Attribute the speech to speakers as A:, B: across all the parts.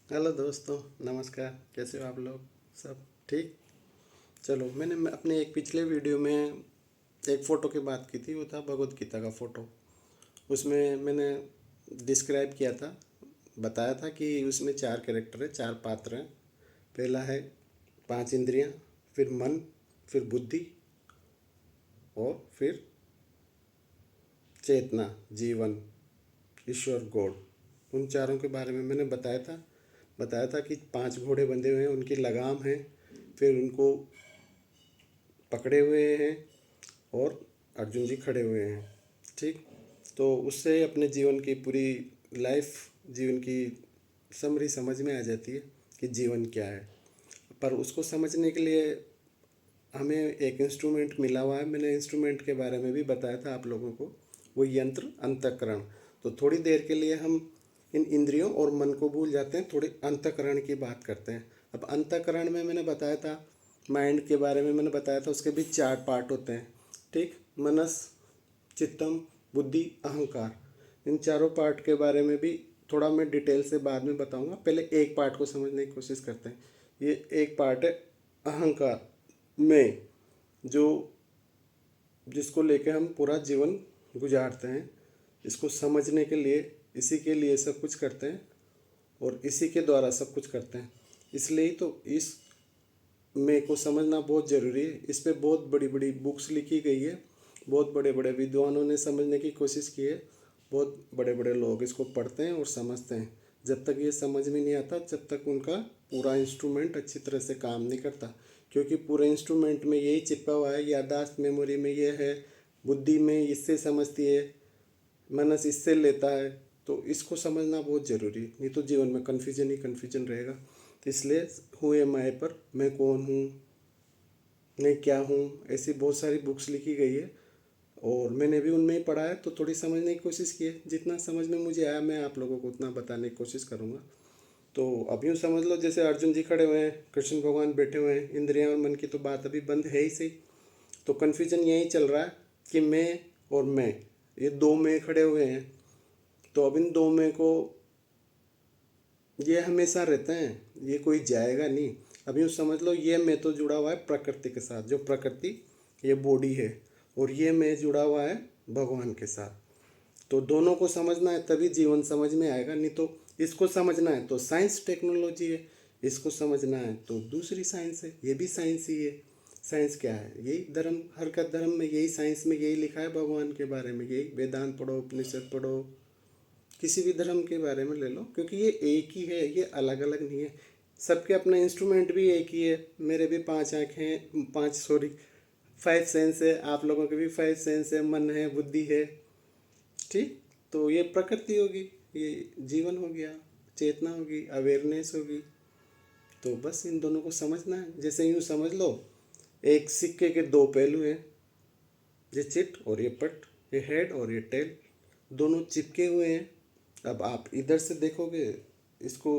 A: Hello दोस्तों, नमस्कार। कैसे हो आप लोग? सब ठीक? चलो, मैंने अपने एक पिछले वीडियो में एक फ़ोटो की बात की थी। वो था भगवत गीता का फ़ोटो। उसमें मैंने डिस्क्राइब किया था, बताया था कि उसमें चार कैरेक्टर है, चार पात्र हैं। पहला है पांच इंद्रियां, फिर मन, फिर बुद्धि और फिर चेतना, जीवन, ईश्वर, गॉड। उन चारों के बारे में मैंने बताया था कि पांच घोड़े बंधे हुए हैं, उनकी लगाम है, फिर उनको पकड़े हुए हैं और अर्जुन जी खड़े हुए हैं। ठीक। तो उससे अपने जीवन की पूरी लाइफ, जीवन की समरी समझ में आ जाती है कि जीवन क्या है। पर उसको समझने के लिए हमें एक इंस्ट्रूमेंट मिला हुआ है। मैंने इंस्ट्रूमेंट के बारे में भी बताया था आप लोगों को। वो यंत्र अंतःकरण। तो थोड़ी देर के लिए हम इन इंद्रियों और मन को भूल जाते हैं, थोड़ी अंतःकरण की बात करते हैं। अब अंतःकरण में मैंने बताया था, माइंड के बारे में मैंने बताया था, उसके भी चार पार्ट होते हैं। ठीक। मनस, चित्तम, बुद्धि, अहंकार। इन चारों पार्ट के बारे में भी थोड़ा मैं डिटेल से बाद में बताऊंगा। पहले एक पार्ट को समझने की कोशिश करते हैं। ये एक पार्ट है अहंकार में, जो जिसको लेके हम पूरा जीवन गुजारते हैं। इसको समझने के लिए, इसी के लिए सब कुछ करते हैं और इसी के द्वारा सब कुछ करते हैं। इसलिए ही तो इस में को समझना बहुत ज़रूरी है। इस पे बहुत बड़ी बड़ी बुक्स लिखी गई है, बहुत बड़े बड़े विद्वानों ने समझने की कोशिश की है। बहुत बड़े बड़े लोग इसको पढ़ते हैं और समझते हैं। जब तक ये समझ में नहीं आता, जब तक उनका पूरा इंस्ट्रूमेंट अच्छी तरह से काम नहीं करता। क्योंकि पूरे इंस्ट्रूमेंट में यही चिपका हुआ है, याददाश्त मेमोरी में ये है, बुद्धि में इससे समझती है, मनस इससे लेता है। तो इसको समझना बहुत ज़रूरी है, नहीं तो जीवन में कन्फ्यूजन ही कन्फ्यूजन रहेगा। तो इसलिए हु एम आई पर, मैं कौन हूँ, मैं क्या हूँ, ऐसी बहुत सारी बुक्स लिखी गई है और मैंने भी उनमें ही पढ़ा है। तो थोड़ी समझने की कोशिश की है। जितना समझ में मुझे आया मैं आप लोगों को उतना बताने की कोशिश करूँगा। तो अब यूँ समझ लो, जैसे अर्जुन जी खड़े हुए हैं, कृष्ण भगवान बैठे हुए हैं, इंद्रियां और मन की तो बात अभी बंद है ही सही। तो कन्फ्यूजन यही चल रहा है कि मैं और मैं, ये दो मैं खड़े हुए हैं। तो अब इन दो मैं को, ये हमेशा रहते हैं, ये कोई जाएगा नहीं। अब यूँ समझ लो, ये मैं तो जुड़ा हुआ है प्रकृति के साथ, जो प्रकृति ये बॉडी है, और ये मैं जुड़ा हुआ है भगवान के साथ। तो दोनों को समझना है तभी जीवन समझ में आएगा, नहीं तो इसको समझना है तो साइंस टेक्नोलॉजी है, इसको समझना है तो दूसरी साइंस है, ये भी साइंस ही है। साइंस क्या है? यही धर्म, हर का धर्म में यही, साइंस में यही लिखा है भगवान के बारे में। यही वेदांत पढ़ो, उपनिषद पढ़ो, किसी भी धर्म के बारे में ले लो, क्योंकि ये एक ही है, ये अलग अलग नहीं है। सबके अपना इंस्ट्रूमेंट भी एक ही है। मेरे भी पांच आँखें, पांच, सॉरी, फाइव सेंस है, आप लोगों के भी फाइव सेंस है, मन है, बुद्धि है। ठीक। तो ये प्रकृति होगी, ये जीवन हो गया, चेतना होगी, अवेयरनेस होगी। तो बस इन दोनों को समझना है। जैसे यूँ समझ लो, एक सिक्के के दो पहलू हैं, ये चिट और ये पट, ये हेड और ये टेल, दोनों चिपके हुए हैं। अब आप इधर से देखोगे इसको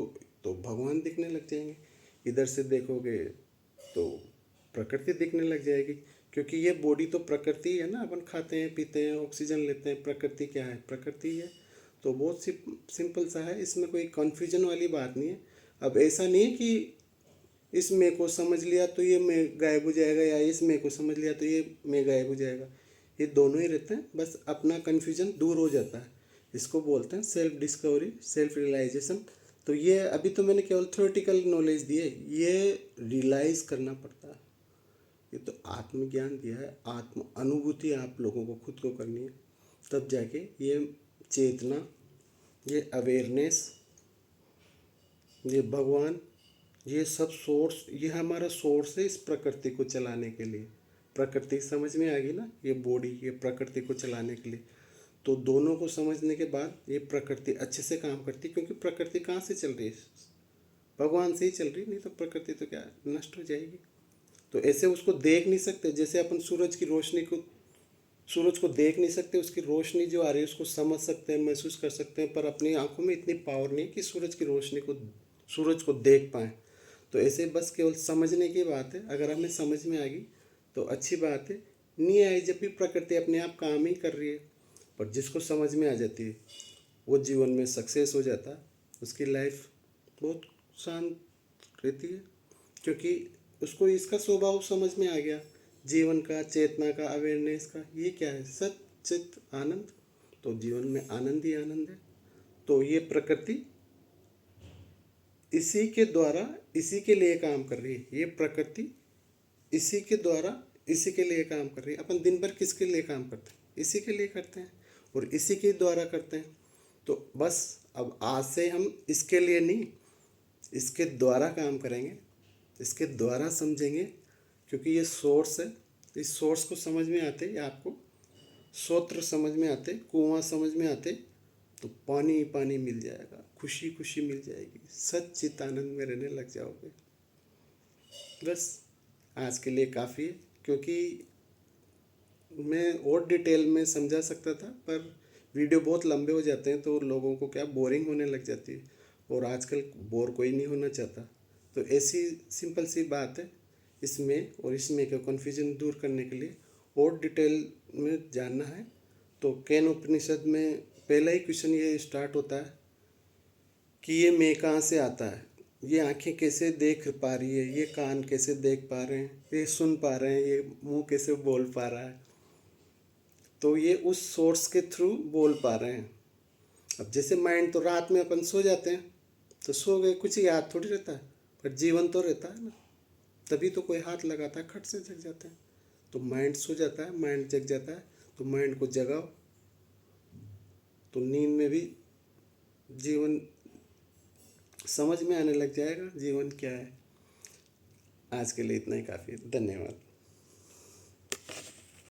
A: तो भगवान दिखने लग जाएंगे, इधर से देखोगे तो प्रकृति दिखने लग जाएगी। क्योंकि ये बॉडी तो प्रकृति है ना, अपन खाते हैं, पीते हैं, ऑक्सीजन लेते हैं, प्रकृति क्या है? प्रकृति है। तो बहुत सिंपल सा है, इसमें कोई कन्फ्यूजन वाली बात नहीं है। अब ऐसा नहीं है कि इस मैं को समझ लिया तो ये मैं गायब हो जाएगा, या इस मैं को समझ लिया तो ये मैं गायब हो जाएगा। ये दोनों ही रहते हैं, बस अपना कन्फ्यूजन दूर हो जाता है। इसको बोलते हैं सेल्फ डिस्कवरी, सेल्फ रियलाइजेशन। तो ये अभी तो मैंने केवल थ्योरेटिकल नॉलेज दी है, ये रियलाइज करना पड़ता है। ये तो आत्मज्ञान दिया है, आत्म अनुभूति आप लोगों को खुद को करनी है, तब जाके ये चेतना, ये अवेयरनेस, ये भगवान, ये सब सोर्स, ये हमारा सोर्स है इस प्रकृति को चलाने के लिए। प्रकृति समझ में आ गई ना, ये बॉडी, ये प्रकृति को चलाने के लिए। तो दोनों को समझने के बाद ये प्रकृति अच्छे से काम करती है। क्योंकि प्रकृति कहाँ से चल रही है? भगवान से ही चल रही, नहीं तो प्रकृति तो क्या नष्ट हो जाएगी। तो ऐसे उसको देख नहीं सकते। जैसे अपन सूरज की रोशनी को, सूरज को देख नहीं सकते, उसकी रोशनी जो आ रही है उसको समझ सकते हैं, महसूस कर सकते हैं, पर अपनी आंखों में इतनी पावर नहीं है कि सूरज की रोशनी को, सूरज को देख पाएँ। तो ऐसे बस केवल समझने की बात है। अगर हमें समझ में आ गई तो अच्छी बात है, नहीं आई जब भी प्रकृति अपने आप काम ही कर रही है। पर जिसको समझ में आ जाती है वो जीवन में सक्सेस हो जाता है, उसकी लाइफ बहुत शांत रहती है, क्योंकि उसको इसका स्वभाव समझ में आ गया, जीवन का, चेतना का, अवेयरनेस का। ये क्या है? सत चित आनंद। तो जीवन में आनंद ही आनंद है। तो ये प्रकृति इसी के द्वारा इसी के लिए काम कर रही है। ये प्रकृति इसी के द्वारा इसी के लिए काम कर रही है। अपन दिन भर किसके लिए काम करते हैं? इसी के लिए करते हैं और इसी के द्वारा करते हैं। तो बस अब आज से हम इसके लिए नहीं, इसके द्वारा काम करेंगे, इसके द्वारा समझेंगे, क्योंकि ये सोर्स है। इस सोर्स को समझ में आते ही आपको स्रोत समझ में आते, कुआं समझ में आते, तो पानी ही पानी मिल जाएगा, खुशी खुशी मिल जाएगी, सच्चित आनंद में रहने लग जाओगे। बस आज के लिए काफ़ी है, क्योंकि मैं और डिटेल में समझा सकता था, पर वीडियो बहुत लंबे हो जाते हैं तो लोगों को क्या बोरिंग होने लग जाती है, और आजकल बोर कोई नहीं होना चाहता। तो ऐसी सिंपल सी बात है इसमें, और इसमें का कन्फ्यूजन दूर करने के लिए और डिटेल में जानना है तो केन उपनिषद में पहला ही क्वेश्चन ये स्टार्ट होता है कि ये मैं कहाँ से आता है, ये आंखें कैसे देख पा रही है, ये कान कैसे देख पा रहे हैं, ये सुन पा रहे हैं, ये मुंह कैसे बोल पा रहा है। तो ये उस सोर्स के थ्रू बोल पा रहे हैं। अब जैसे माइंड, तो रात में अपन सो जाते हैं तो सो गए, कुछ याद थोड़ी रहता है, पर जीवन तो रहता है ना, तभी तो कोई हाथ लगाता है, खट से जग जाता है। तो माइंड सो जाता है, माइंड जग जाता है, तो माइंड को जगाओ, तो नींद में भी जीवन समझ में आने लग जाएगा, जीवन क्या है। आज के लिए इतना ही काफ़ी है। धन्यवाद।